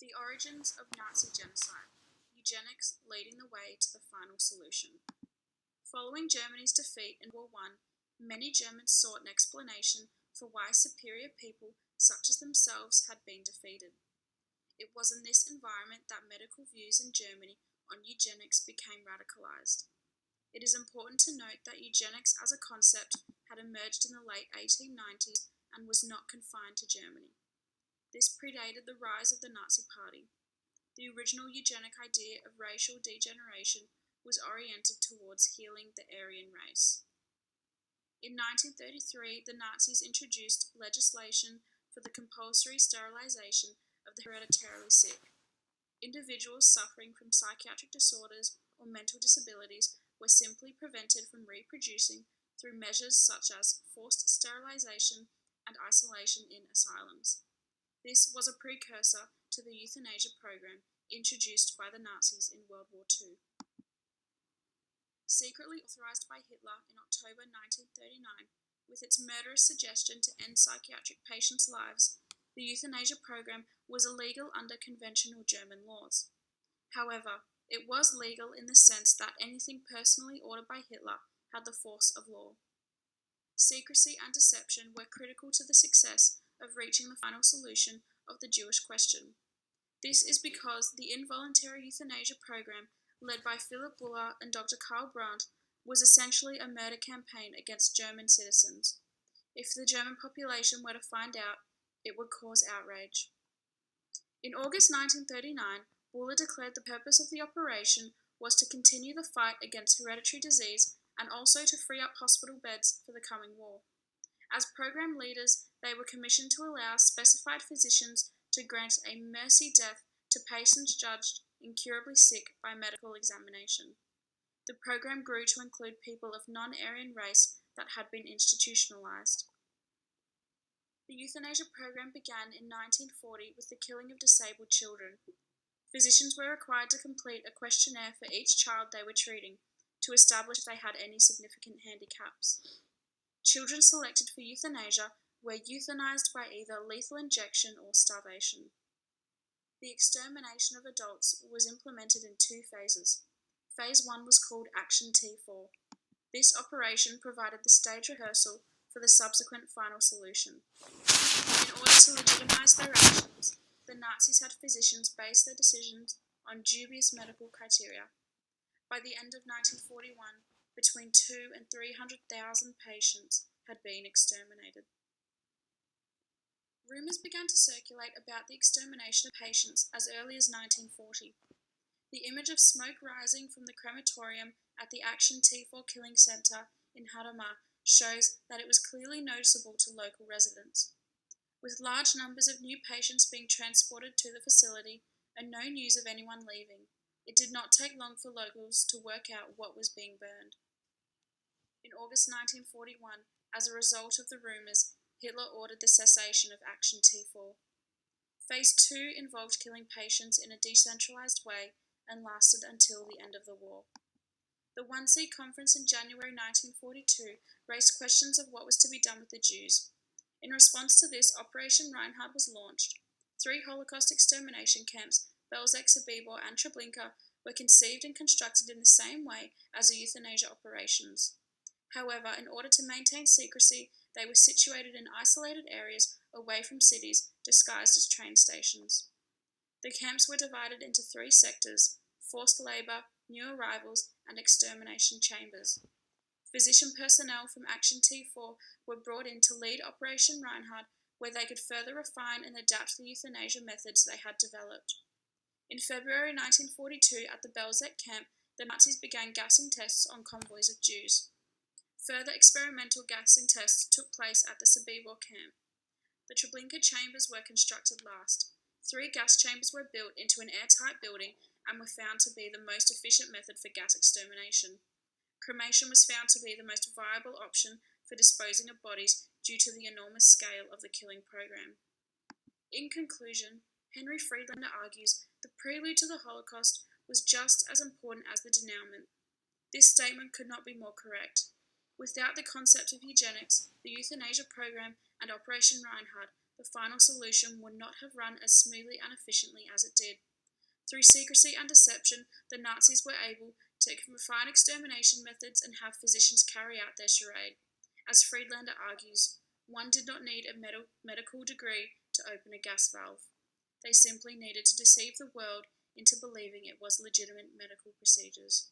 The origins of Nazi genocide, eugenics leading the way to the final solution. Following Germany's defeat in World War I, many Germans sought an explanation for why superior people such as themselves had been defeated. It was in this environment that medical views in Germany on eugenics became radicalized. It is important to note that eugenics as a concept had emerged in the late 1890s and was not confined to Germany. This predated the rise of the Nazi Party. The original eugenic idea of racial degeneration was oriented towards healing the Aryan race. In 1933, the Nazis introduced legislation for the compulsory sterilization of the hereditarily sick. Individuals suffering from psychiatric disorders or mental disabilities were simply prevented from reproducing through measures such as forced sterilization and isolation in asylums. This was a precursor to the euthanasia program introduced by the Nazis in World War II. Secretly authorized by Hitler in October 1939, with its murderous suggestion to end psychiatric patients' lives, the euthanasia program was illegal under conventional German laws. However, it was legal in the sense that anything personally ordered by Hitler had the force of law. Secrecy and deception were critical to the success of reaching the final solution of the Jewish question. This is because the involuntary euthanasia program, led by Philip Buller and Dr. Karl Brandt, was essentially a murder campaign against German citizens. If the German population were to find out, it would cause outrage. In August 1939, Buller declared the purpose of the operation was to continue the fight against hereditary disease and also to free up hospital beds for the coming war. As program leaders, they were commissioned to allow specified physicians to grant a mercy death to patients judged incurably sick by medical examination. The program grew to include people of non-Aryan race that had been institutionalized. The euthanasia program began in 1940 with the killing of disabled children. Physicians were required to complete a questionnaire for each child they were treating to establish if they had any significant handicaps. Children selected for euthanasia were euthanized by either lethal injection or starvation. The extermination of adults was implemented in 2 phases. Phase 1 was called Action T4. This operation provided the stage rehearsal for the subsequent final solution. In order to legitimize their actions, the Nazis had physicians base their decisions on dubious medical criteria. By the end of 1941, between 200,000 and 300,000 patients had been exterminated. Rumours began to circulate about the extermination of patients as early as 1940. The image of smoke rising from the crematorium at the Action T4 Killing Centre in Hadamar shows that it was clearly noticeable to local residents. With large numbers of new patients being transported to the facility and no news of anyone leaving, it did not take long for locals to work out what was being burned. In August 1941, as a result of the rumours, Hitler ordered the cessation of Action T4. Phase 2 involved killing patients in a decentralized way and lasted until the end of the war. The 1C conference in January 1942 raised questions of what was to be done with the Jews. In response to this, Operation Reinhard was launched. 3 Holocaust extermination camps, Belzec, Sobibor, and Treblinka, were conceived and constructed in the same way as the euthanasia operations. However, in order to maintain secrecy, they were situated in isolated areas away from cities, disguised as train stations. The camps were divided into 3 sectors: forced labour, new arrivals, and extermination chambers. Physician personnel from Action T4 were brought in to lead Operation Reinhard, where they could further refine and adapt the euthanasia methods they had developed. In February 1942, at the Belzec camp, the Nazis began gassing tests on convoys of Jews. Further experimental gassing tests took place at the Sobibor camp. The Treblinka chambers were constructed last. 3 gas chambers were built into an airtight building and were found to be the most efficient method for gas extermination. Cremation was found to be the most viable option for disposing of bodies due to the enormous scale of the killing program. In conclusion, Henry Friedlander argues the prelude to the Holocaust was just as important as the denouement. This statement could not be more correct. Without the concept of eugenics, the euthanasia program, and Operation Reinhard, the final solution would not have run as smoothly and efficiently as it did. Through secrecy and deception, the Nazis were able to refine extermination methods and have physicians carry out their charade. As Friedlander argues, one did not need a medical degree to open a gas valve. They simply needed to deceive the world into believing it was legitimate medical procedures.